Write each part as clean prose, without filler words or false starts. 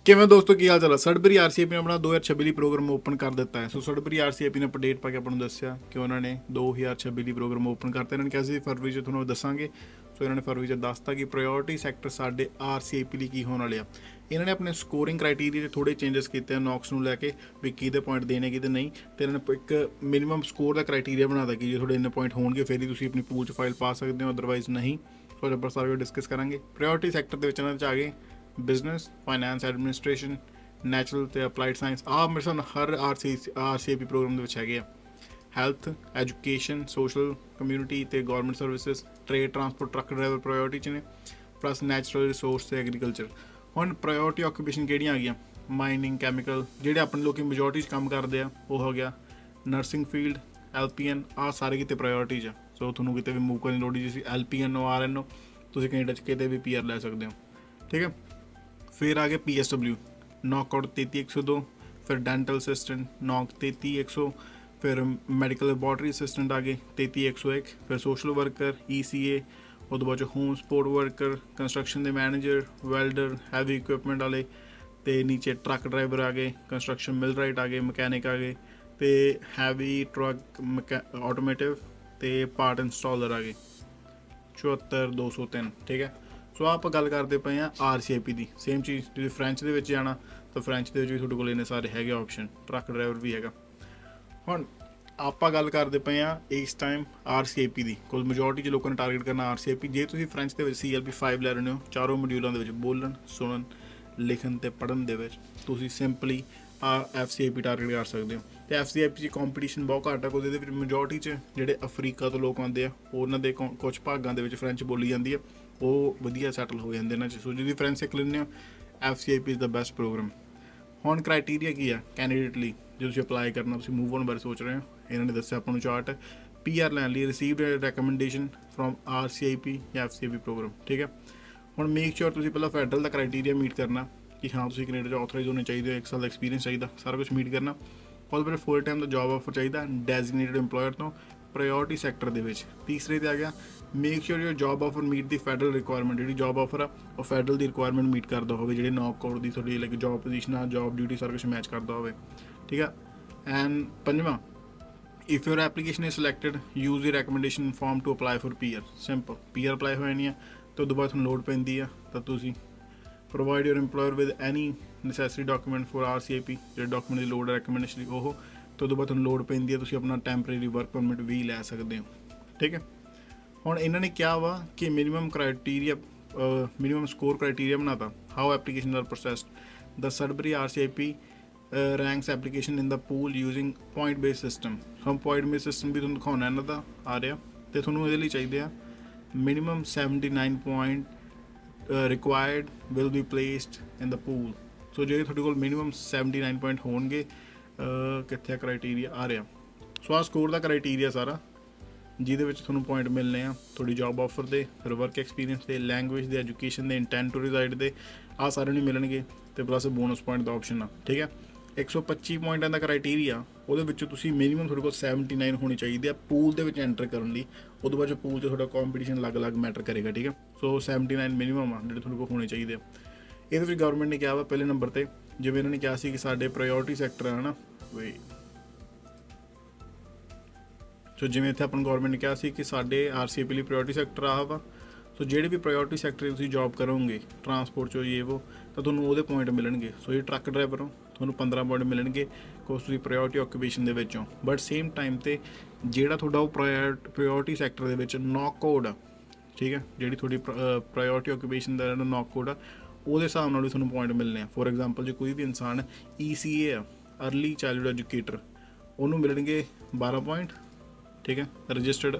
ਕਿਵੇਂ ਦੋਸਤੋ ਕੀ ਹਾਲ ਚਾਲ ਹੈ। ਸਡਬਰੀ ਆਰਸੀਆਈਪੀ ਨੇ ਆਪਣਾ 2026 ਲਈ ਪ੍ਰੋਗਰਾਮ ਓਪਨ ਕਰ ਦਿੱਤਾ ਹੈ। ਸੋ ਸਡਬਰੀ ਆਰਸੀਆਈਪੀ ਨੇ ਅਪਡੇਟ ਪਾ ਕੇ ਆਪਾਂ ਨੂੰ ਦੱਸਿਆ ਕਿ ਉਹਨਾਂ ਨੇ 2026 ਲਈ ਪ੍ਰੋਗਰਾਮ ਓਪਨ ਕਰਤਾ। ਇਹਨਾਂ ਨੇ ਕਿਹਾ ਸੀ ਫਰਵਰੀ 'ਚ ਤੁਹਾਨੂੰ ਦੱਸਾਂਗੇ। ਸੋ ਇਹਨਾਂ ਨੇ ਫਰਵਰੀ 'ਚ ਦੱਸਤਾ ਕਿ ਪ੍ਰਾਇੋਰਟੀ ਸੈਕਟਰ ਸਾਡੇ ਆਰਸੀਆਈਪੀ ਲਈ ਕੀ ਹੋਣ ਵਾਲੇ ਆ। ਇਹਨਾਂ ਨੇ ਆਪਣੇ ਸਕੋਰਿੰਗ ਕ੍ਰਾਈਟੇਰੀਆ 'ਚ ਥੋੜ੍ਹੇ ਚੇਂਜਸ ਕੀਤੇ ਆ ਨੌਕਸ ਨੂੰ ਲੈ ਕੇ ਵੀ ਕਿਹਦੇ ਪੁਆਇੰਟ ਦੇਣੇ ਕਿਹਦੇ ਨਹੀਂ। ਅਤੇ ਇਹਨਾਂ ਨੇ ਇੱਕ ਮਿਨੀਮਮ ਸਕੋਰ ਦਾ ਕ੍ਰਾਈਟੇਰੀਆ ਬਣਾ ਦਿੱਤਾ ਕਿ ਜੇ ਤੁਹਾਡੇ ਇੰਨੇ ਪੁਆਇੰਟ ਹੋਣਗੇ ਫਿਰ ਹੀ ਤੁਸੀਂ ਆਪਣੀ ਪੂਲ 'ਚ ਫਾਈਲ ਪਾ ਸਕਦੇ ਹੋ, ਅਦਰਵਾਈਜ਼ ਨਹੀਂ। ਸੋ ਆਪਾਂ ਸਾਰਾ ਡਿਸਕਸ ਕਰਾਂਗੇ। ਪ੍ਰਾਇੋਰਟੀ ਸੈਕਟਰ ਦੇ ਵਿੱਚ ਇਹਨਾਂ 'ਚ ਆ ਗਏ ਬਿਜ਼ਨਸ, ਫਾਈਨੈਂਸ ਐਡਮਿਨਿਸਟ੍ਰੇਸ਼ਨ, ਨੈਚੁਰਲ ਅਤੇ ਅਪਲਾਈਡ ਸਾਇੰਸ। ਆਹ ਮੇਰੇ ਹਿਸਾਬ ਨਾਲ ਹਰ ਆਰਸੀਆਈਪੀ ਪ੍ਰੋਗਰਾਮ ਦੇ ਵਿੱਚ ਹੈਗੇ ਆ। ਹੈਲਥ, ਐਜੂਕੇਸ਼ਨ, ਸੋਸ਼ਲ ਕਮਿਊਨਿਟੀ ਅਤੇ government services, trade, transport, truck driver priority 'ਚ ਨੇ, ਪਲੱਸ ਨੈਚੁਰਲ ਰਿਸੋਰਸ ਅਤੇ ਐਗਰੀਕਲਚਰ। ਹੁਣ ਪ੍ਰਾਇੋਰਟੀ ਆਕੂਪੇਸ਼ਨ ਕਿਹੜੀਆਂ ਆ ਗਈਆਂ? ਮਾਈਨਿੰਗ, ਕੈਮੀਕਲ, ਜਿਹੜੇ ਆਪਣੇ ਲੋਕ ਮੈਜੋਰਟੀ 'ਚ ਕੰਮ ਕਰਦੇ ਆ ਉਹ ਹੋ ਗਿਆ। ਨਰਸਿੰਗ ਫੀਲਡ, ਐਲਪੀਐਨ, ਆਹ ਸਾਰੇ ਕਿਤੇ ਪ੍ਰਾਇੋਰਟੀ 'ਚ ਆ। ਸੋ ਤੁਹਾਨੂੰ ਕਿਤੇ ਵੀ ਮੂਵ ਕਰਨ ਦੀ ਲੋੜ ਨਹੀਂ। ਤੁਸੀਂ ਐਲਪੀਐਨ ਹੋ, ਆਰਐਨ ਹੋ, ਤੁਸੀਂ ਕੈਨੇਡਾ 'ਚ ਕਿਤੇ ਵੀ ਪੀਆਰ ਲੈ ਸਕਦੇ ਹੋ। ਠੀਕ ਹੈ। ਫਿਰ ਆ ਗਿਆ ਪੀਐਸਡਬਲਿਊ, ਨੌਕਆਊਟ 33-102, ਫਿਰ ਡੈਂਟਲ ਅਸਿਸਟੈਂਟ ਨੌਕ 33-100, ਫਿਰ ਮੈਡੀਕਲ ਲੈਬੋਰਟਰੀ ਅਸਿਸਟੈਂਟ ਆ ਗਏ 33-101, ਫਿਰ ਸੋਸ਼ਲ ਵਰਕਰ, ਈਸੀਏ, ਉਹ ਤੋਂ ਬਾਅਦ 'ਚ ਹੋਮ ਸਪੋਰਟ ਵਰਕਰ, ਕੰਸਟਰਕਸ਼ਨ ਦੇ ਮੈਨੇਜਰ, ਵੈਲਡਰ, ਹੈਵੀ ਇਕੁਇਪਮੈਂਟ ਵਾਲੇ, ਅਤੇ ਨੀਚੇ ਟਰੱਕ ਡਰਾਈਵਰ ਆ ਗਏ, ਕੰਸਟਰਕਸ਼ਨ ਮਿਲਰਾਈਟ ਆ ਗਏ, ਮਕੈਨਿਕ ਆ ਗਏ, ਅਤੇ ਹੈਵੀ ਟਰੱਕ ਆਟੋਮੇਟਿਵ ਅਤੇ ਪਾਰਟ ਇੰਸਟਾਲਰ ਆ ਗਏ 74-203। ਠੀਕ ਹੈ। ਸੋ ਆਪਾਂ ਗੱਲ ਕਰਦੇ ਪਏ ਹਾਂ ਆਰਸੀਆਈਪੀ ਦੀ। ਸੇਮ ਚੀਜ਼ ਤੁਸੀਂ ਫਰੈਂਚ ਦੇ ਵਿੱਚ ਜਾਣਾ ਤਾਂ ਫਰੈਂਚ ਦੇ ਵਿੱਚ ਵੀ ਤੁਹਾਡੇ ਕੋਲ ਇੰਨੇ ਸਾਰੇ ਹੈਗੇ ਆਪਸ਼ਨ, ਟਰੱਕ ਡਰਾਈਵਰ ਵੀ ਹੈਗਾ। ਹੁਣ ਆਪਾਂ ਗੱਲ ਕਰਦੇ ਪਏ ਹਾਂ ਇਸ ਟਾਈਮ ਆਰਸੀਆਈਪੀ ਦੀ। ਕੋਲ ਮੈਜੋਰਟੀ 'ਚ ਲੋਕਾਂ ਨੇ ਟਾਰਗੇਟ ਕਰਨਾ ਆਰਸੀਆਈਪੀ। ਜੇ ਤੁਸੀਂ ਫਰੈਂਚ ਦੇ ਵਿੱਚ CLP5 ਲੈ ਰਹੇ ਹੋ, ਚਾਰੋਂ ਮੋਡਿਊਲਾਂ ਦੇ ਵਿੱਚ ਬੋਲਣ, ਸੁਣਨ, ਲਿਖਣ ਅਤੇ ਪੜ੍ਹਨ ਦੇ ਵਿੱਚ, ਤੁਸੀਂ ਸਿੰਪਲੀ FCIP ਟਾਰਗੇਟ ਕਰ ਸਕਦੇ ਹੋ। ਅਤੇ FCIP 'ਚ ਕੰਪੀਟੀਸ਼ਨ ਬਹੁਤ ਘੱਟ ਹੈ। ਉਹਦੇ ਵਿੱਚ ਮੈਜੋਰਟੀ 'ਚ ਜਿਹੜੇ ਅਫਰੀਕਾ ਤੋਂ ਲੋਕ ਆਉਂਦੇ ਆ, ਉਹਨਾਂ ਦੇ ਕੁਛ ਭਾਗਾਂ ਦੇ ਵਿੱਚ ਫਰੈਂਚ ਬੋਲੀ ਜਾਂਦੀ ਹੈ, ਉਹ ਵਧੀਆ ਸੈਟਲ ਹੋ ਜਾਂਦੇ ਇਹਨਾਂ 'ਚ। ਸੋ ਜਿਹਦੀ ਫਰੈਂਚ ਸਿੱਖ ਲੈਂਦੇ ਹੋ, FCIP is the best program. ਹੁਣ ਕ੍ਰਾਈਟੇਰੀਆ ਕੀ ਆ ਕੈਂਡੀਡੇਟ ਲਈ ਜੇ ਤੁਸੀਂ ਅਪਲਾਈ ਕਰਨਾ, ਤੁਸੀਂ ਮੂਵ ਔਨ ਬਾਰੇ ਸੋਚ ਰਹੇ ਹੋ? ਇਹਨਾਂ ਨੇ ਦੱਸਿਆ ਆਪਾਂ ਨੂੰ ਚਾਰਟ। PR ਲੈਣ ਲਈ ਰਿਸੀਵਡ ਰੈਕਮੈਂਡੇਸ਼ਨ ਫਰੋਮ RCIP ਜਾਂ FCIP ਪ੍ਰੋਗਰਾਮ। ਠੀਕ ਹੈ। ਹੁਣ ਮੇਕ ਸ਼ੋਰ ਤੁਸੀਂ ਪਹਿਲਾਂ ਫੈਡਰਲ ਦਾ ਕ੍ਰਾਈਟੇਰੀਆ ਮੀਟ ਕਰਨਾ ਕਿ ਹਾਂ ਤੁਸੀਂ ਕੈਨੇਡਾ 'ਚ ਆਥੋਰਾਈਜ਼ ਹੋਣੇ ਚਾਹੀਦੇ ਹੋ, 1 ਸਾਲ ਦਾ ਐਕਸਪੀਰੀਅੰਸ ਚਾਹੀਦਾ, ਸਾਰਾ ਕੁਛ ਮੀਟ ਕਰਨਾ। ਉਹਦੇ ਬਾਅਦ ਫੁੱਲ ਟਾਈਮ ਦਾ ਜੋਬ ਆਫਰ ਚਾਹੀਦਾ ਡੈਜ਼ੀਗਨੇਟਡ ਇੰਪਲੋਇਰ ਤੋਂ ਪ੍ਰਾਇੋਰਟੀ ਸੈਕਟਰ ਦੇ ਵਿੱਚ। ਤੀਸਰੇ 'ਤੇ ਆ ਗਿਆ ਮੇਕ ਸ਼ੋਰ ਯੋਰ ਜੋਬ ਆਫਰ ਮੀਟ ਦੀ ਫੈਡਰਲ ਰਿਕੁਆਇਰਮੈਂਟ। ਜਿਹੜੀ ਜੋਬ ਆਫਰ ਆ ਉਹ ਫੈਡਰਲ ਦੀ ਰਿਕੁਆਇਰਮੈਂਟ ਮੀਟ ਕਰਦਾ ਹੋਵੇ, ਜਿਹੜੇ ਨੌਕਆਊਟ ਦੀ ਤੁਹਾਡੀ ਲਾਈਕ ਜੋਬ ਪੋਜੀਸ਼ਨ ਆ, ਜੋਬ ਡਿਊਟੀ, ਸਾਰਾ ਕੁਛ ਮੈਚ ਕਰਦਾ ਹੋਵੇ। ਠੀਕ ਆ। ਐਂਡ ਪੰਜਵਾਂ, if your application is selected use the recommendation form to apply for PR। Simple PR apply ਹੋ ਜਾਣੀ ਆ ਅਤੇ ਉਦੋਂ ਬਾਅਦ ਤੁਹਾਨੂੰ ਲੋੜ ਪੈਂਦੀ ਆ ਤਾਂ ਤੁਸੀਂ provide your employer with any necessary document for RCIP, ਜਿਹੜੇ ਡਾਕੂਮੈਂਟ ਦੀ ਲੋੜ ਹੈ ਰੈਕਮੈਂਡੇਸ਼ਨ ਉਹ। ਅਤੇ ਉਦੋਂ ਬਾਅਦ ਤੁਹਾਨੂੰ ਲੋੜ ਪੈਂਦੀ ਹੈ ਤੁਸੀਂ ਆਪਣਾ ਟੈਂਪਰੇਰੀ ਵਰਕ ਪਰਮਿਟ ਵੀ ਲੈ ਸਕਦੇ ਹੋ। ਠੀਕ ਹੈ। ਹੁਣ ਇਹਨਾਂ ਨੇ ਕਿਹਾ ਵਾ ਕਿ ਮਿਨੀਮਮ ਸਕੋਰ ਕ੍ਰਾਈਟੇਰੀਆ ਬਣਾਤਾ। How application are processed. The Sudbury RCIP ranks application in the pool using point base system. ਹੁਣ ਪੁਆਇੰਟ ਬੇਸ ਸਿਸਟਮ ਵੀ ਤੁਹਾਨੂੰ ਦਿਖਾਉਣਾ ਇਹਨਾਂ ਦਾ ਆ ਰਿਹਾ। ਅਤੇ ਤੁਹਾਨੂੰ ਇਹਦੇ ਲਈ ਚਾਹੀਦੇ ਆ minimum 79 point required will be placed in the pool. So ਜੇ ਤੁਹਾਡੇ ਕੋਲ ਮਿਨੀਮਮ 79 ਪੁਆਇੰਟ ਹੋਣਗੇ, ਕਿੱਥੇ ਕ੍ਰਾਈਟੇਰੀਆ ਆ ਰਿਹਾ। ਸੋ ਆਹ ਸਕੋਰ ਦਾ ਕ੍ਰਾਈਟੇਰੀਆ ਸਾਰਾ, ਜਿਹਦੇ ਵਿੱਚ ਤੁਹਾਨੂੰ ਪੁਆਇੰਟ ਮਿਲਣੇ ਆ ਤੁਹਾਡੀ ਜੋਬ ਆਫਰ ਦੇ, ਫਿਰ ਵਰਕ ਐਕਸਪੀਰੀਅੰਸ ਦੇ, ਲੈਂਗੁਏਜ ਦੇ, ਐਜੂਕੇਸ਼ਨ ਦੇ, ਇੰਟੈਂਟ ਟੂ ਰਿਜ਼ਾਈਡ ਦੇ, ਆਹ ਸਾਰਿਆਂ ਨੂੰ ਮਿਲਣਗੇ। ਅਤੇ ਪਲੱਸ ਬੋਨਸ ਪੁਆਇੰਟ ਦਾ ਆਪਸ਼ਨ ਆ। ਠੀਕ ਹੈ। 125 ਪੁਆਇੰਟਾਂ ਦਾ ਕ੍ਰਾਈਟੇਰੀਆ, ਉਹਦੇ ਵਿੱਚੋਂ ਤੁਸੀਂ ਮਿਨੀਮਮ ਤੁਹਾਡੇ ਕੋਲ 79 ਹੋਣੀ ਚਾਹੀਦੀ ਆ ਪੂਲ ਦੇ ਵਿੱਚ ਐਂਟਰ ਕਰਨ ਲਈ। ਉਹਦੇ ਬਾਅਦ ਪੂਲ 'ਚ ਤੁਹਾਡਾ ਕੰਪੀਟੀਸ਼ਨ ਅਲੱਗ-ਅਲੱਗ ਮੈਟਰ ਕਰੇਗਾ। ਠੀਕ ਹੈ। ਸੋ 79 ਮਿਨੀਮਮ ਆ ਜਿਹੜੇ ਤੁਹਾਡੇ ਕੋਲ ਹੋਣੇ ਚਾਹੀਦੇ ਆ। ਇਹਦੇ ਵਿੱਚ ਗਵਰਨਮੈਂਟ ਨੇ ਕਿਹਾ ਵਾ ਪਹਿਲੇ ਨੰਬਰ 'ਤੇ, ਜਿਵੇਂ ਇਹਨਾਂ ਨੇ ਕਿਹਾ ਸੀ ਕਿ ਸਾਡੇ ਪ੍ਰਾਇੋਰਟੀ ਸੈਕਟਰ ਹੈ ਨਾ, ਸੋ ਜਿਵੇਂ ਇੱਥੇ ਆਪਾਂ ਗਵਰਨਮੈਂਟ ਨੇ ਕਿਹਾ ਸੀ ਕਿ ਸਾਡੇ RCIP ਲਈ ਪ੍ਰਾਇੋਰਟੀ ਸੈਕਟਰ ਆਹ ਵਾ। ਸੋ ਜਿਹੜੇ ਵੀ ਪ੍ਰਾਇੋਰਟੀ ਸੈਕਟਰ ਤੁਸੀਂ ਜੋਬ ਕਰੋਗੇ ਟਰਾਂਸਪੋਰਟ 'ਚੋਂ ਇਹ ਉਹ, ਤਾਂ ਤੁਹਾਨੂੰ ਉਹਦੇ ਪੁਆਇੰਟ ਮਿਲਣਗੇ। ਸੋ ਜੇ ਟਰੱਕ ਡਰਾਈਵਰ ਹੋ ਤੁਹਾਨੂੰ 15 ਪੁਆਇੰਟ ਮਿਲਣਗੇ ਕੋਸ ਤੁਸੀਂ ਪ੍ਰਾਇੋਰਟੀ ਆਕੂਪੇਸ਼ਨ ਦੇ ਵਿੱਚੋਂ। ਬਟ ਸੇਮ ਟਾਈਮ 'ਤੇ ਜਿਹੜਾ ਤੁਹਾਡਾ ਉਹ ਪ੍ਰਾਇੋਰਟੀ ਸੈਕਟਰ ਦੇ ਵਿੱਚ ਨੌਕਆਊਟ ਆ, ਠੀਕ ਹੈ, ਜਿਹੜੀ ਤੁਹਾਡੀ ਪ੍ਰਾਇੋਰਟੀ ਆਕੂਪੇਸ਼ਨ ਦਾ ਨੌਕਆਊਟ ਆ, ਉਹਦੇ ਹਿਸਾਬ ਨਾਲ ਵੀ ਤੁਹਾਨੂੰ ਪੁਆਇੰਟ ਮਿਲਣੇ ਆ। ਫੋਰ ਐਗਜ਼ਾਮਪਲ ਜੇ ਕੋਈ ਵੀ ਇਨਸਾਨ ECA ਆ, ਅਰਲੀ ਚਾਈਲਡ ਐਜੂਕੇਟਰ, ਉਹਨੂੰ ਮਿਲਣਗੇ 12 ਪੁਆਇੰਟ। ਠੀਕ ਹੈ। ਰਜਿਸਟਰਡ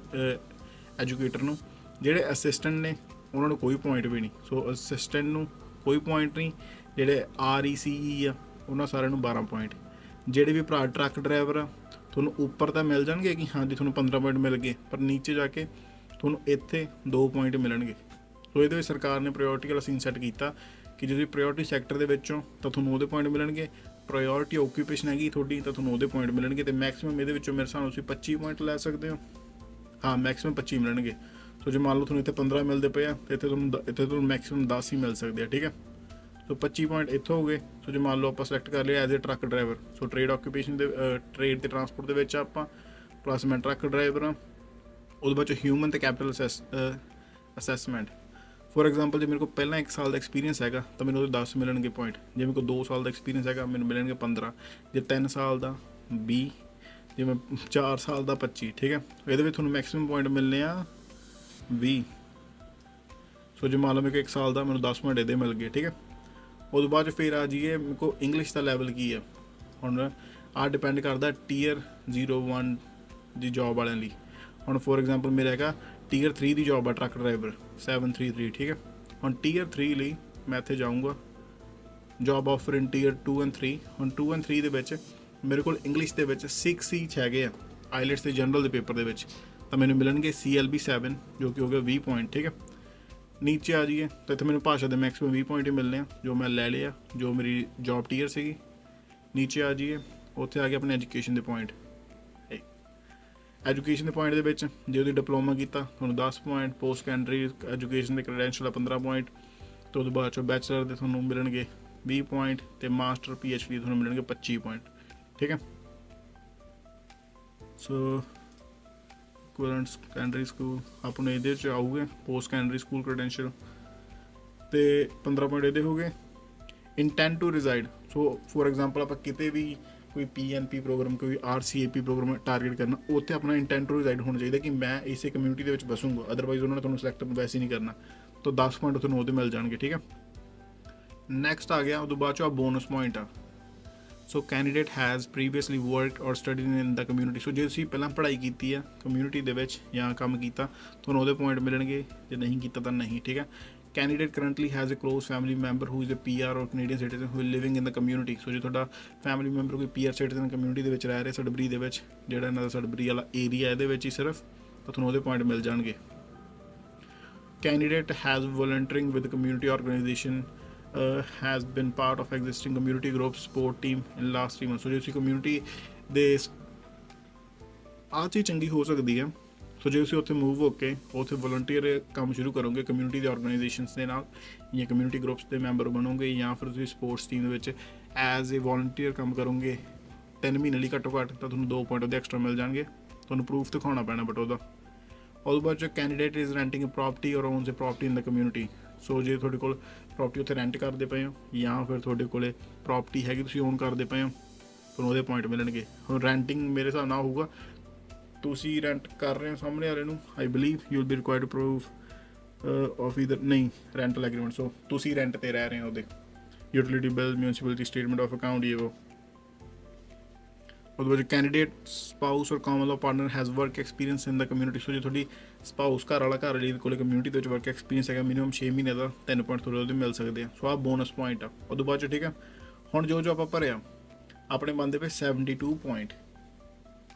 ਐਜੂਕੇਟਰ ਨੂੰ। ਜਿਹੜੇ ਅਸਿਸਟੈਂਟ ਨੇ ਉਹਨਾਂ ਨੂੰ ਕੋਈ ਪੁਆਇੰਟ ਵੀ ਨਹੀਂ। ਸੋ ਅਸਿਸਟੈਂਟ ਨੂੰ ਕੋਈ ਪੁਆਇੰਟ ਨਹੀਂ। ਜਿਹੜੇ RECE ਆ ਉਹਨਾਂ ਸਾਰਿਆਂ ਨੂੰ 12 ਪੁਆਇੰਟ। ਜਿਹੜੇ ਵੀ ਭਰਾ ਟਰੱਕ ਡਰਾਈਵਰ ਆ ਤੁਹਾਨੂੰ ਉੱਪਰ ਤਾਂ ਮਿਲ ਜਾਣਗੇ ਕਿ ਹਾਂਜੀ ਤੁਹਾਨੂੰ 15 ਪੁਆਇੰਟ ਮਿਲ ਗਏ, ਪਰ ਨੀਚੇ ਜਾ ਕੇ ਤੁਹਾਨੂੰ ਇੱਥੇ 2 ਪੁਆਇੰਟ ਮਿਲਣਗੇ। ਸੋ ਇਹਦੇ ਵਿੱਚ ਸਰਕਾਰ ਨੇ ਪ੍ਰਾਇੋਰਟੀ ਵਾਲਾ ਸੀਨ ਸੈੱਟ ਕੀਤਾ ਕਿ ਜੇ ਤੁਸੀਂ ਪ੍ਰਾਇੋਰਟੀ ਸੈਕਟਰ ਦੇ ਵਿੱਚੋਂ ਤਾਂ ਤੁਹਾਨੂੰ ਉਹਦੇ ਪੁਆਇੰਟ ਮਿਲਣਗੇ, ਪ੍ਰਾਇੋਰਟੀ ਆਕੂਪੇਸ਼ਨ ਹੈਗੀ ਤੁਹਾਡੀ ਤਾਂ ਤੁਹਾਨੂੰ ਉਹਦੇ ਪੁਆਇੰਟ ਮਿਲਣਗੇ। ਅਤੇ ਮੈਕਸੀਮਮ ਇਹਦੇ ਵਿੱਚੋਂ ਮੇਰੇ ਹਿਸਾਬ ਨਾਲ ਤੁਸੀਂ 25 ਪੁਆਇੰਟ ਲੈ ਸਕਦੇ ਹੋ। ਹਾਂ, ਮੈਕਸੀਮਮ 25 ਮਿਲਣਗੇ। ਸੋ ਜੇ ਮੰਨ ਲਓ ਤੁਹਾਨੂੰ ਇੱਥੇ 15 ਮਿਲਦੇ ਪਏ ਆ ਤਾਂ ਇੱਥੇ ਤੁਹਾਨੂੰ ਮੈਕਸੀਮਮ 10 ਹੀ ਮਿਲ ਸਕਦੇ ਆ। ਠੀਕ ਹੈ। ਸੋ 25 ਪੁਆਇੰਟ ਇੱਥੋਂ ਹੋ ਗਏ। ਸੋ ਜੇ ਮੰਨ ਲਓ ਆਪਾਂ ਸਿਲੈਕਟ ਕਰ ਲਿਆ as a truck driver, so trade occupation ਦੇ ਟ੍ਰੇਡ ਤੇ ਟਰਾਂਸਪੋਰਟ ਦੇ ਵਿੱਚ ਆਪਾਂ, ਪਲੱਸ ਮੈਂ ਟਰੱਕ ਡਰਾਈਵਰ ਹਾਂ। ਉਹਦੇ ਬਾਅਦ 'ਚੋਂ ਹਿਊਮਨ ਤੇ ਕੈਪੀਟਲ ਅਸੈਸਮੈਂਟ। ਫੋਰ ਐਗਜ਼ਾਮਪਲ ਜੇ ਮੇਰੇ ਕੋਲ ਪਹਿਲਾਂ 1 ਸਾਲ ਦਾ ਐਕਸਪੀਰੀਅੰਸ ਹੈਗਾ ਤਾਂ ਮੈਨੂੰ ਉਹਦੇ 10 ਮਿਲਣਗੇ ਪੁਆਇੰਟ। ਜੇ ਮੇਰੇ ਕੋਲ 2 ਸਾਲ ਦਾ ਐਕਸਪੀਰੀਅੰਸ ਹੈਗਾ ਮੈਨੂੰ ਮਿਲਣਗੇ 15। ਜੇ 3 ਸਾਲ ਦਾ 20, ਜੇ ਮੈਂ 4 ਸਾਲ ਦਾ 25। ਠੀਕ ਹੈ, ਇਹਦੇ ਵਿੱਚ ਤੁਹਾਨੂੰ ਮੈਕਸਿਮਮ ਪੁਆਇੰਟ ਮਿਲਣੇ ਆ 20। ਸੋ ਜੇ ਮੰਨ ਲਓ ਮੇਰੇ ਕੋਲ 1 ਸਾਲ ਦਾ ਮੈਨੂੰ 10 ਪੁਆਇੰਟ ਇਹਦੇ ਮਿਲ ਗਏ। ਠੀਕ ਹੈ, ਉਹਦੇ ਬਾਅਦ ਫਿਰ ਆ ਜਾਈਏ ਮੇਰੇ ਕੋਲ ਇੰਗਲਿਸ਼ ਦਾ ਲੈਵਲ ਕੀ ਹੈ। ਹੁਣ ਆਹ ਡਿਪੈਂਡ ਕਰਦਾ ਟੀਅਰ 01 ਦੀ ਜੋਬ ਵਾਲਿਆਂ ਲਈ। ਹੁਣ ਫੋਰ ਐਗਜ਼ਾਮਪਲ ਮੇਰਾ ਹੈਗਾ ਟੀਅਰ 3 ਦੀ ਜੋਬ ਆ ਟਰੱਕ ਡਰਾਈਵਰ 733। ਠੀਕ ਹੈ, ਹੁਣ ਟੀਅਰ 3 ਲਈ ਮੈਂ ਇੱਥੇ ਜਾਊਂਗਾ job offer in tier 2 and 3। ਹੁਣ 2 ਐਂਡ 3 ਦੇ ਵਿੱਚ ਮੇਰੇ ਕੋਲ ਇੰਗਲਿਸ਼ ਦੇ ਵਿੱਚ 6 ਈਚ ਹੈਗੇ ਆ ਆਈਲੈਟਸ ਦੇ ਜਨਰਲ ਦੇ ਪੇਪਰ ਦੇ ਵਿੱਚ, ਤਾਂ ਮੈਨੂੰ ਮਿਲਣਗੇ CLB 7 ਜੋ ਕਿ ਹੋ ਗਿਆ 20 ਪੁਆਇੰਟ। ਠੀਕ ਹੈ, ਨੀਚੇ ਆ ਜਾਈਏ ਤਾਂ ਇੱਥੇ ਮੈਨੂੰ ਭਾਸ਼ਾ ਦੇ ਮੈਕਸਿਮਮ 20 ਪੁਆਇੰਟ ਹੀ ਮਿਲਣੇ ਆ ਜੋ ਮੈਂ ਲੈ ਲਿਆ, ਜੋ ਮੇਰੀ ਜੋਬ ਟੀਅਰ ਸੀਗੀ। ਨੀਚੇ ਆ ਜਾਈਏ ਉੱਥੇ ਆ ਗਿਆ ਆਪਣੇ ਐਜੂਕੇਸ਼ਨ ਦੇ ਪੁਆਇੰਟ। ਐਜੂਕੇਸ਼ਨ ਦੇ ਪੁਆਇੰਟ ਦੇ ਵਿੱਚ ਜੇ ਉਹਦੀ ਡਿਪਲੋਮਾ ਕੀਤਾ ਤੁਹਾਨੂੰ 10 ਪੁਆਇੰਟ, ਪੋਸਟ ਸੈਕੰਡਰੀ ਐਜੂਕੇਸ਼ਨ ਦੇ ਕ੍ਰੈਡੈਂਸ਼ੀਅਲ ਆ 15 ਪੁਆਇੰਟ, ਅਤੇ ਉਹਦੇ ਬਾਅਦ 'ਚੋਂ ਬੈਚਲਰ ਦੇ ਤੁਹਾਨੂੰ ਮਿਲਣਗੇ 20 ਪੁਆਇੰਟ, ਅਤੇ ਮਾਸਟਰ PhD ਤੁਹਾਨੂੰ ਮਿਲਣਗੇ 25 ਪੁਆਇੰਟ। ਠੀਕ ਹੈ, ਸੋ ਇਕੁਇਵਲੈਂਟ ਸੈਕੰਡਰੀ ਸਕੂਲ ਆਪਣੇ ਇਹਦੇ 'ਚ ਆਊਗੇ ਪੋਸਟ ਸੈਕੰਡਰੀ ਸਕੂਲ ਕ੍ਰੈਡੈਂਸ਼ੀਅਲ, ਅਤੇ 15 ਪੁਆਇੰਟ ਇਹਦੇ ਹੋ ਗਏ। Intent to reside, so for example ਆਪਾਂ ਕਿਤੇ ਵੀ ਕੋਈ PNP ਪ੍ਰੋਗਰਾਮ, ਕੋਈ RCAP ਪ੍ਰੋਗਰਾਮ ਟਾਰਗੇਟ ਕਰਨਾ, ਉੱਥੇ ਆਪਣਾ ਇੰਟੈਂਟ ਟੂ ਰਿਜ਼ਾਈਡ ਹੋਣਾ ਚਾਹੀਦਾ ਕਿ ਮੈਂ ਇਸੇ ਕਮਿਊਨਿਟੀ ਦੇ ਵਿੱਚ ਵਸੂੰਗਾ, ਅਦਰਵਾਈਜ਼ ਉਹਨਾਂ ਨੇ ਤੁਹਾਨੂੰ ਸਿਲੈਕਟ ਵੈਸੇ ਨਹੀਂ ਕਰਨਾ, ਤਾਂ 10 ਪੁਆਇੰਟ ਤੁਹਾਨੂੰ ਉਹਦੇ ਮਿਲ ਜਾਣਗੇ। ਠੀਕ ਹੈ, ਨੈਕਸਟ ਆ ਗਿਆ ਉਹਦੇ ਬਾਅਦ 'ਚੋਂ ਆ ਬੋਨਸ ਪੁਆਇੰਟ ਆ। ਸੋ ਕੈਂਡੀਡੇਟ ਹੈਜ਼ ਪ੍ਰੀਵੀਅਸਲੀ ਵਰਕਡ ਔਰ studied in the community. So ਜੇ ਤੁਸੀਂ ਪਹਿਲਾਂ ਪੜ੍ਹਾਈ ਕੀਤੀ ਆ ਕਮਿਊਨਿਟੀ ਦੇ ਵਿੱਚ ਜਾਂ ਕੰਮ ਕੀਤਾ ਤੁਹਾਨੂੰ ਉਹਦੇ ਪੁਆਇੰਟ ਮਿਲਣਗੇ, ਜੇ ਨਹੀਂ ਕੀਤਾ ਤਾਂ ਨਹੀਂ। ਠੀਕ ਹੈ, candidate currently has a close family member who is a PR or Canadian citizen who is living in the community। ਸੋ ਜੇ ਤੁਹਾਡਾ ਫੈਮਿਲੀ ਮੈਂਬਰ ਕੋਈ PR ਸਿਟੀਜ਼ਨ ਕਮਿਊਨਿਟੀ ਦੇ ਵਿੱਚ ਰਹਿ ਰਿਹਾ ਸਡਬਰੀ ਦੇ ਵਿੱਚ, ਜਿਹੜਾ ਇਹਨਾਂ ਦਾ ਸਡਬਰੀ ਵਾਲਾ ਏਰੀਆ ਇਹਦੇ ਵਿੱਚ ਹੀ ਸਿਰਫ, ਤਾਂ ਤੁਹਾਨੂੰ ਉਹਦੇ ਪੁਆਇੰਟ ਮਿਲ ਜਾਣਗੇ। candidate has volunteering with the community organization has been part of existing community group support team in last 3 months। ਸੋ ਜੇ ਤੁਸੀਂ ਕਮਿਊਨਿਟੀ ਦੇ ਆਹ ਚੀਜ਼ ਚੰਗੀ ਹੋ ਸਕਦੀ ਹੈ। ਸੋ ਜੇ ਤੁਸੀਂ ਉੱਥੇ ਮੂਵ ਹੋ ਕੇ ਉੱਥੇ ਵਲੰਟੀਅਰ ਕੰਮ ਸ਼ੁਰੂ ਕਰੋਗੇ ਕਮਿਊਨਿਟੀ ਦੇ ਆਰਗੇਨਾਈਜੇਸ਼ਨਸ ਦੇ ਨਾਲ, ਜਾਂ ਕਮਿਊਨਿਟੀ ਗਰੁੱਪਸ ਦੇ ਮੈਂਬਰ ਬਣੋਗੇ, ਜਾਂ ਫਿਰ ਤੁਸੀਂ ਸਪੋਰਟਸ ਟੀਮ ਦੇ ਵਿੱਚ ਐਜ਼ ਏ ਵਲੰਟੀਅਰ ਕੰਮ ਕਰੋਗੇ 3 ਮਹੀਨੇ ਲਈ ਘੱਟੋ ਘੱਟ, ਤਾਂ ਤੁਹਾਨੂੰ 2 ਪੁਆਇੰਟ ਉਹਦੇ ਐਕਸਟਰਾ ਮਿਲ ਜਾਣਗੇ। ਤੁਹਾਨੂੰ ਪ੍ਰੂਫ ਦਿਖਾਉਣਾ ਪੈਣਾ ਬਟ ਉਹਦੇ ਬਾਅਦ 'ਚ candidate is renting a property or owns a property in the community. So ਜੇ ਤੁਹਾਡੇ ਕੋਲ ਪ੍ਰੋਪਰਟੀ ਉੱਥੇ ਰੈਂਟ ਕਰਦੇ ਪਏ ਹੋ, ਜਾਂ ਫਿਰ ਤੁਹਾਡੇ ਕੋਲ ਪ੍ਰੋਪਰਟੀ ਹੈਗੀ ਤੁਸੀਂ ਓਨ ਕਰਦੇ ਪਏ ਹੋ, ਤੁਹਾਨੂੰ ਉਹਦੇ ਪੁਆਇੰਟ ਮਿਲਣਗੇ। ਹੁਣ ਰੈਂਟਿੰਗ ਮੇਰੇ ਹਿਸਾਬ ਨਾਲ ਹੋਊਗਾ ਤੁਸੀਂ ਰੈਂਟ ਕਰ ਰਹੇ ਹੋ ਸਾਹਮਣੇ ਵਾਲੇ ਨੂੰ, I believe you will be required proof of either, ਨਹੀਂ ਰੈਂਟਲ ਐਗਰੀਮੈਂਟ। ਸੋ ਤੁਸੀਂ ਰੈਂਟ 'ਤੇ ਰਹਿ ਰਹੇ ਹੋ ਉਹਦੇ, utility bill, municipality statement of account, ਇਹ ਉਹ। ਉਹਦੇ ਬਾਅਦ candidate spouse or common law partner has work experience in the community. So ਜੇ ਤੁਹਾਡੀ ਸਪਾਊਸ ਘਰ ਵਾਲਾ ਘਰ ਵਾਲੀ ਕੋਲ ਕਮਿਊਨਿਟੀ ਦੇ ਵਿੱਚ ਵਰਕ ਐਕਸਪੀਰੀਅੰਸ ਹੈਗਾ ਮਿਨੀਮਮ 6 ਮਹੀਨੇ ਦਾ, 3 ਪੁਆਇੰਟ ਤੁਹਾਡੇ ਉਹਦੇ ਮਿਲ ਸਕਦੇ ਆ। ਸੋ ਆਹ ਬੋਨਸ ਪੁਆਇੰਟ ਆ ਉਹਦੇ ਬਾਅਦ 'ਚ। ਠੀਕ ਹੈ, ਹੁਣ ਜੋ ਆਪਾਂ ਭਰਿਆ ਆਪਣੇ ਬਣਦੇ ਪਏ 72 ਪੁਆਇੰਟ,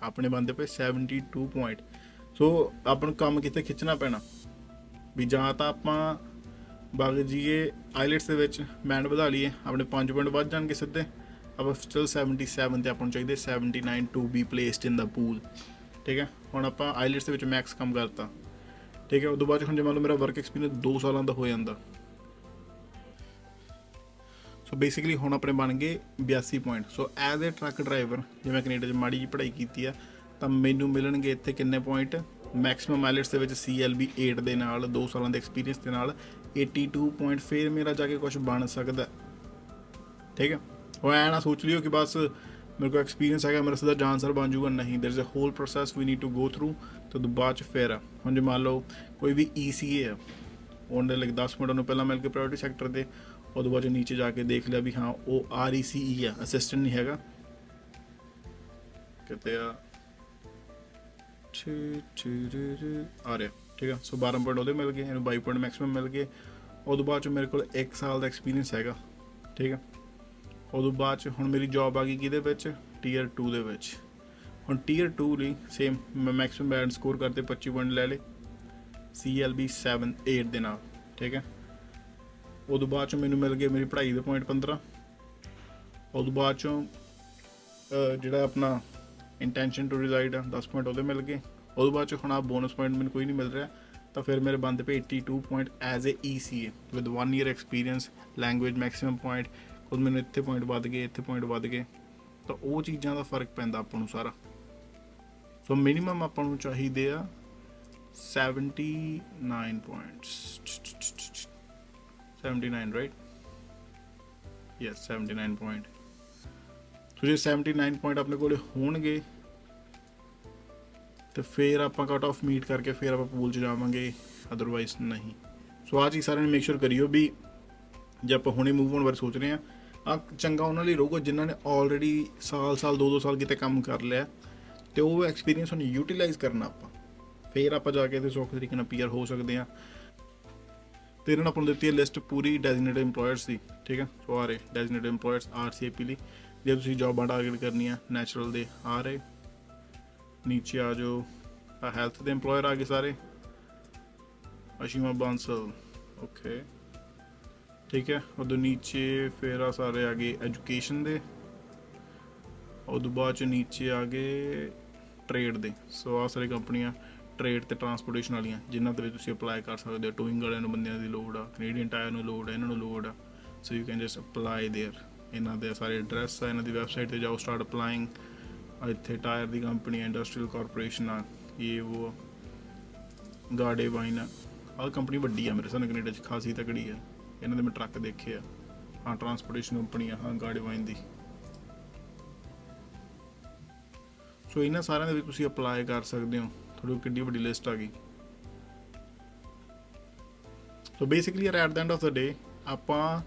ਆਪਣੇ ਬਣਦੇ ਪਏ 72 ਪੁਆਇੰਟ। ਸੋ ਆਪਾਂ ਨੂੰ ਕੰਮ ਕਿਤੇ ਖਿੱਚਣਾ ਪੈਣਾ ਵੀ ਜਾਂ ਤਾਂ ਆਪਾਂ ਵਗ ਜਾਈਏ ਆਈਲੈਟਸ ਦੇ ਵਿੱਚ ਬੈਂਡ ਵਧਾ ਲਈਏ, ਆਪਣੇ 5 ਪੁਆਇੰਟ ਵੱਧ ਜਾਣਗੇ ਸਿੱਧੇ, ਆਪਾਂ ਸਟਿਲ 77 ਤੇ ਆਪਾਂ ਨੂੰ ਚਾਹੀਦੇ 79 to be placed in the pool. ਠੀਕ ਹੈ, ਹੁਣ ਆਪਾਂ ਆਈਲੈਟਸ ਦੇ ਵਿੱਚ ਮੈਕਸ ਕੰਮ ਕਰਤਾ। ਠੀਕ ਹੈ, ਉਦੋਂ ਬਾਅਦ ਹੁਣ ਜੇ ਮੰਨ ਲਓ ਮੇਰਾ ਵਰਕ ਐਕਸਪੀਰੀਅੰਸ 2 ਸਾਲਾਂ ਦਾ ਹੋ ਜਾਂਦਾ, ਸੋ ਬੇਸਿਕਲੀ ਹੁਣ ਆਪਣੇ ਬਣ ਗਏ 82 point. So as a truck driver ਜੇ ਮੈਂ ਕੈਨੇਡਾ 'ਚ ਮਾੜੀ ਜਿਹੀ ਪੜ੍ਹਾਈ ਕੀਤੀ ਆ ਤਾਂ ਮੈਨੂੰ ਮਿਲਣਗੇ ਇੱਥੇ ਕਿੰਨੇ ਪੁਆਇੰਟ, ਮੈਕਸਿਮਮ ਆਈਲੈਟਸ ਦੇ ਵਿੱਚ CLB 8 ਦੇ ਨਾਲ 2 ਸਾਲਾਂ ਦੇ ਐਕਸਪੀਰੀਅੰਸ ਦੇ ਨਾਲ 82 ਪੁਆਇੰਟ। ਫਿਰ ਮੇਰਾ ਜਾ ਕੇ ਕੁਛ ਬਣ ਸਕਦਾ। ਠੀਕ ਹੈ, ਉਹ ਐਂ ਨਾ ਸੋਚ ਲਿਓ ਕਿ ਬਸ ਮੇਰੇ ਕੋਲ ਐਕਸਪੀਰੀਅੰਸ ਹੈਗਾ ਮੇਰਾ ਸਿੱਧਾ ਜਾਨਸਰ ਬਣ ਜੂਗਾ, ਨਹੀਂ, there is a whole process we need to go through. ਅਤੇ ਉਦੋਂ ਬਾਅਦ 'ਚ ਫਿਰ ਹੁਣ ਜੇ ਮੰਨ ਲਓ ਕੋਈ ਵੀ ECA ਆ, ਉਹਦੇ ਲਈ 10 ਮਿੰਟ ਉਹਨੂੰ ਪਹਿਲਾਂ ਮਿਲ ਕੇ ਪ੍ਰਾਇਓਰਟੀ ਸੈਕਟਰ ਦੇ, ਉਹਦੇ ਬਾਅਦ ਨੀਚੇ ਜਾ ਕੇ ਦੇਖ ਲਿਆ ਵੀ ਹਾਂ ਉਹ RECE ਆ, ਅਸਿਸਟੈਂਟ ਨਹੀਂ ਹੈਗਾ ਕਿਤੇ ਆ ਰਿਹਾ। ਠੀਕ ਆ, ਸੋ 12 ਪੁਆਇੰਟ ਉਹਦੇ ਮਿਲ ਗਏ, ਇਹਨੂੰ 22 ਪੁਆਇੰਟ ਮੈਕਸਿਮਮ ਮਿਲ ਗਏ। ਉਦੋਂ ਬਾਅਦ 'ਚ ਮੇਰੇ ਕੋਲ 1 ਸਾਲ ਦਾ ਐਕਸਪੀਰੀਅੰਸ ਹੈਗਾ। ਠੀਕ ਆ, ਉਦੋਂ ਬਾਅਦ 'ਚ ਹੁਣ ਮੇਰੀ ਜੋਬ ਆ ਗਈ ਕਿਹਦੇ ਵਿੱਚ, ਟੀਅਰ 2 ਦੇ ਵਿੱਚ। ਹੁਣ ਟੀਅਰ 2 ਲਈ ਸੇਮ ਮੈਂ ਮੈਕਸਿਮਮ ਬੈਂਡ ਸਕੋਰ ਕਰਦੇ 25 ਪੁਆਇੰਟ ਲੈ ਲਏ CLB 8 ਦੇ ਨਾਲ। ਠੀਕ ਹੈ, ਉਦੋਂ ਬਾਅਦ 'ਚੋਂ ਮੈਨੂੰ ਮਿਲ ਗਏ ਮੇਰੀ ਪੜ੍ਹਾਈ ਦੇ ਪੁਆਇੰਟ 15। ਉਦੋਂ ਬਾਅਦ 'ਚੋਂ ਜਿਹੜਾ ਆਪਣਾ ਇੰਟੈਂਸ਼ਨ ਟੂ ਰਿਜ਼ਾਈਡ ਆ 10 ਪੁਆਇੰਟ ਉਹਦੇ ਮਿਲ ਗਏ। ਉਦੋਂ ਬਾਅਦ 'ਚ ਹੁਣ ਆ ਬੋਨਸ ਪੁਆਇੰਟ ਮੈਨੂੰ ਕੋਈ ਨਹੀਂ ਮਿਲ ਰਿਹਾ, ਤਾਂ ਫਿਰ ਮੇਰੇ ਬਣਦੇ ਪਏ 82 point as a ECA with 1 year experience, language maximum point, ਕੁਝ ਮੈਨੂੰ ਇੱਥੇ ਪੁਆਇੰਟ ਵੱਧ ਗਏ, ਇੱਥੇ ਪੁਆਇੰਟ ਵੱਧ ਗਏ। ਤਾਂ ਉਹ ਚੀਜ਼ਾਂ ਦਾ ਫਰਕ ਪੈਂਦਾ ਆਪਾਂ ਨੂੰ ਸਾਰਾ। ਸੋ ਮਿਨੀਮਮ ਆਪਾਂ ਨੂੰ ਚਾਹੀਦੇ ਆ 79 ਪੁਆਇੰਟਸ, 79 ਰਾਈਟ, ਯੈਸ 79 ਪੁਆਇੰਟ। ਸੋ ਜੇ 79 ਪੁਆਇੰਟ ਆਪਣੇ ਕੋਲ ਹੋਣਗੇ ਤੇ ਫਿਰ ਆਪਾਂ ਕੱਟ ਆਫ ਮੀਟ ਕਰਕੇ ਫਿਰ ਆਪਾਂ ਪੂਲ 'ਚ ਜਾਵਾਂਗੇ, ਅਦਰਵਾਈਜ਼ ਨਹੀਂ। ਸੋ ਆਹ ਚੀਜ਼ ਸਾਰਿਆਂ ਨੇ ਮੇਕ ਸ਼ੋਰ ਕਰਿਓ ਵੀ ਜੇ ਆਪਾਂ ਹੁਣੇ ਮੂਵ ਹੋਣ ਬਾਰੇ ਸੋਚ ਰਹੇ ਹਾਂ, ਆ ਚੰਗਾ ਉਹਨਾਂ ਲਈ ਰਹੂਗਾ ਜਿਨ੍ਹਾਂ ਨੇ ਆਲਰੇਡੀ ਸਾਲ 2 ਸਾਲ ਕਿਤੇ ਕੰਮ ਕਰ ਲਿਆ ਤੇ ਉਹ ਐਕਸਪੀਰੀਅੰਸ ਨੂੰ ਯੂਟੀਲਾਈਜ਼ ਕਰਨਾ ਆਪਾਂ, ਫਿਰ ਆਪਾਂ ਜਾ ਕੇ ਤੇ ਸੌਖੇ ਤਰੀਕੇ ਨਾਲ PR ਹੋ ਸਕਦੇ ਹਾਂ। ਤੇ ਇਹਨਾਂ ਨੇ ਆਪਾਂ ਨੂੰ ਦਿੱਤੀ ਹੈ ਲਿਸਟ ਪੂਰੀ ਡੈਜ਼ਿਗਨੇਟਡ EMPLOYERS ਦੀ, ਠੀਕ ਹੈ। ਸੋ ਆ ਰਹੇ ਡੈਜ਼ਿਗਨੇਟਡ EMPLOYERS RCAP ਲਈ, ਜੇ ਤੁਸੀਂ ਜੌਬਾਂ ਟਾਰਗੇਟ ਕਰਨੀਆਂ ਨੈਚੁਰਲ ਦੇ ਆ ਰਹੇ। ਨੀਚੇ ਆ ਜਾਓ, ਆ ਹੈਲਥ ਦੇ EMPLOYER ਆ ਗਏ ਸਾਰੇ, ਅਸ਼ੀਮਾ ਬਾਂਸਲ, ਓਕੇ ਠੀਕ ਹੈ। ਉਦੋਂ ਨੀਚੇ ਫਿਰ ਆ ਸਾਰੇ ਆ ਗਏ ਐਜੂਕੇਸ਼ਨ ਦੇ, ਉਦੋਂ ਬਾਅਦ 'ਚ ਨੀਚੇ ਆ ਗਏ ਟ੍ਰੇਡ ਦੇ। ਸੋ ਆਹ ਸਾਰੀ ਕੰਪਨੀਆਂ ਟ੍ਰੇਡ ਤੇ ਟਰਾਂਸਪੋਰਟੇਸ਼ਨ ਵਾਲੀਆਂ ਜਿਨ੍ਹਾਂ ਦੇ ਵਿੱਚ ਤੁਸੀਂ ਅਪਲਾਈ ਕਰ ਸਕਦੇ ਹੋ। ਟੂਇੰਗ ਵਾਲਿਆਂ ਨੂੰ ਬੰਦਿਆਂ ਦੀ ਲੋੜ ਆ, ਕੈਨੇਡੀਅਨ ਟਾਇਰ ਨੂੰ ਲੋੜ ਆ, ਇਹਨਾਂ ਨੂੰ ਲੋੜ ਆ। So you can just apply there. ਇਹਨਾਂ ਦੇ ਸਾਰੇ ਐਡਰੈਸ ਆ, ਇਹਨਾਂ ਦੀ ਵੈਬਸਾਈਟ 'ਤੇ ਜਾਓ, ਸਟਾਰਟ ਅਪਲਾਈਂਗ। ਇੱਥੇ ਟਾਇਰ ਦੀ ਕੰਪਨੀ ਆ, ਇੰਡਸਟਰੀਅਲ ਕਾਰਪੋਰੇਸ਼ਨ ਆ, ਇਹ ਉਹ ਗਾਰਡੇ ਵਾਈਨ ਆ। ਆਹ ਕੰਪਨੀ ਵੱਡੀ ਆ ਮੇਰੇ ਸਾਹਮਣੇ ਕੈਨੇਡਾ 'ਚ, ਖਾਸੀ ਤਕੜੀ ਆ। ਇਹਨਾਂ ਦੇ ਮੈਂ ਟਰੱਕ ਦੇਖੇ ਆ। ਹਾਂ ਟਰਾਂਸਪੋਰਟੇਸ਼ਨ ਕੰਪਨੀ ਆ, ਹਾਂ ਗਾਰਡੇ ਵਾਈਨ ਦੀ। ਸੋ ਇਹਨਾਂ ਸਾਰਿਆਂ ਦੇ ਵਿੱਚ ਤੁਸੀਂ ਅਪਲਾਈ ਕਰ ਸਕਦੇ ਹੋ। ਥੋੜੀ ਕਿੱਡੀ ਵੱਡੀ ਲਿਸਟ ਆ ਗਈ। ਸੋ ਬੇਸਿਕਲੀ ਯਾਰ at the end of the day ਆਪਾਂ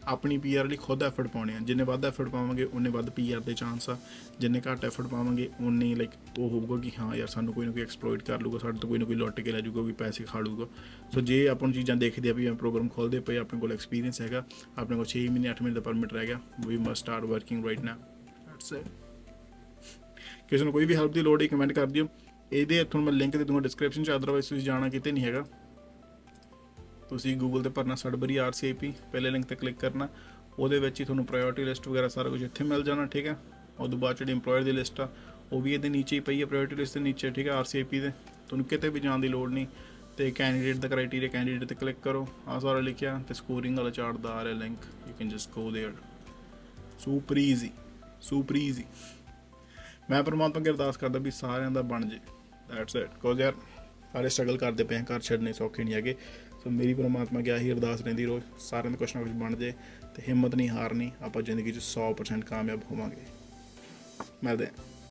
ਆਪਣੀ PR ਲਈ ਖੁਦ ਐਫਰਟ ਪਾਉਣੇ ਆ। ਜਿੰਨੇ ਵੱਧ ਐਫਰਟ ਪਾਵਾਂਗੇ ਉਨੇ ਵੱਧ PR ਦੇ ਚਾਂਸ ਆ, ਜਿੰਨੇ ਘੱਟ ਐਫਰਟ ਪਾਵਾਂਗੇ ਉਨੇ ਲਾਈਕ ਉਹ ਹੋਊਗਾ ਕਿ ਹਾਂ ਯਾਰ ਸਾਨੂੰ ਕੋਈ ਨਾ ਕੋਈ ਐਕਸਪਲੋਇਟ ਕਰ ਲੂਗਾ, ਸਾਡੇ ਤੋਂ ਕੋਈ ਨਾ ਕੋਈ ਲੁੱਟ ਕੇ ਲੈ ਜਾਊਗਾ, ਕੋਈ ਪੈਸੇ ਖਾ ਲੂਗਾ। ਸੋ ਜੇ ਆਪਾਂ ਨੂੰ ਚੀਜ਼ਾਂ ਦੇਖਦੇ ਆ ਵੀ ਪ੍ਰੋਗਰਾਮ ਖੋਲ੍ਹਦੇ ਪਏ, ਆਪਣੇ ਕੋਲ ਐਕਸਪੀਰੀਅੰਸ ਹੈਗਾ, ਆਪਣੇ ਕੋਲ 6 ਮਹੀਨੇ 8 ਮਹੀਨੇ ਦਾ ਪਰਮਿਟ ਰਹਿ ਗਿਆ, we must start working right now. That's it. ਕਿਸੇ ਨੂੰ ਕੋਈ ਵੀ ਹੈਲਪ ਦੀ ਲੋੜ ਹੈ ਕਮੈਂਟ ਕਰ ਦਿਓ। ਇਹਦੇ ਤੁਹਾਨੂੰ ਮੈਂ ਲਿੰਕ ਦੇ ਦੂੰਗਾ ਡਿਸਕ੍ਰਿਪਸ਼ਨ 'ਚ, ਅਦਰਵਾਈਜ਼ ਤੁਸੀਂ ਜਾਣਾ ਕਿਤੇ ਨਹੀਂ ਹੈਗਾ। ਤੁਸੀਂ ਗੂਗਲ 'ਤੇ ਭਰਨਾ ਸਡਬਰੀ RCAP, ਪਹਿਲੇ ਲਿੰਕ 'ਤੇ ਕਲਿੱਕ ਕਰਨਾ, ਉਹਦੇ ਵਿੱਚ ਹੀ ਤੁਹਾਨੂੰ ਪ੍ਰਾਇਓਰਟੀ ਲਿਸਟ ਵਗੈਰਾ ਸਾਰਾ ਕੁਝ ਇੱਥੇ ਮਿਲ ਜਾਣਾ, ਠੀਕ ਹੈ। ਉਦੋਂ ਬਾਅਦ ਜਿਹੜੀ EMPLOYER ਦੀ ਲਿਸਟ ਆ ਉਹ ਵੀ ਇਹਦੇ ਨੀਚੇ ਹੀ ਪਈ ਹੈ, ਪ੍ਰਾਇਓਰਟੀ ਲਿਸਟ ਦੇ ਨੀਚੇ, ਠੀਕ ਹੈ। RCAP ਦੇ ਤੁਹਾਨੂੰ ਕਿਤੇ ਵੀ ਜਾਣ ਦੀ ਲੋੜ ਨਹੀਂ। ਤੇ ਕੈਂਡੀਡੇਟ ਦਾ ਕ੍ਰਾਈਟੀਰੀਆ, ਕੈਂਡੀਡੇਟ 'ਤੇ ਕਲਿੱਕ ਕਰੋ, ਆਹ ਸਾਰਾ ਲਿਖਿਆ ਤੇ ਸਕੋਰਿੰਗ ਵਾਲਾ ਚਾਰਟ ਦਾ ਆ ਰਿਹਾ link, you can just go there. Super easy, super easy. ਮੈਂ ਪਰਮਾਤਮਾ ਅੱਗੇ ਅਰਦਾਸ ਕਰਦਾ ਵੀ ਸਾਰਿਆਂ ਦਾ ਬਣ ਜੇ। That's it. ਬਿਕੋਜ਼ ਯਾਰ ਸਾਰੇ ਸਟਰਗਲ ਕਰਦੇ ਪਏ, ਘਰ ਛੱਡਣੇ ਸੌਖੇ ਨਹੀਂ ਹੈਗੇ। ਸੋ ਮੇਰੀ ਪਰਮਾਤਮਾ ਅੱਗੇ ਆਹੀ ਅਰਦਾਸ ਰਹਿੰਦੀ ਰੋਜ਼, ਸਾਰਿਆਂ ਦਾ ਕੁਛ ਨਾ ਕੁਛ ਬਣ ਜੇ ਤੇ ਹਿੰਮਤ ਨਹੀਂ ਹਾਰਨੀ। ਆਪਾਂ ਜ਼ਿੰਦਗੀ 'ਚ 100% ਕਾਮਯਾਬ ਹੋਵਾਂਗੇ। ਮਿਲਦੇ ਹਾਂ।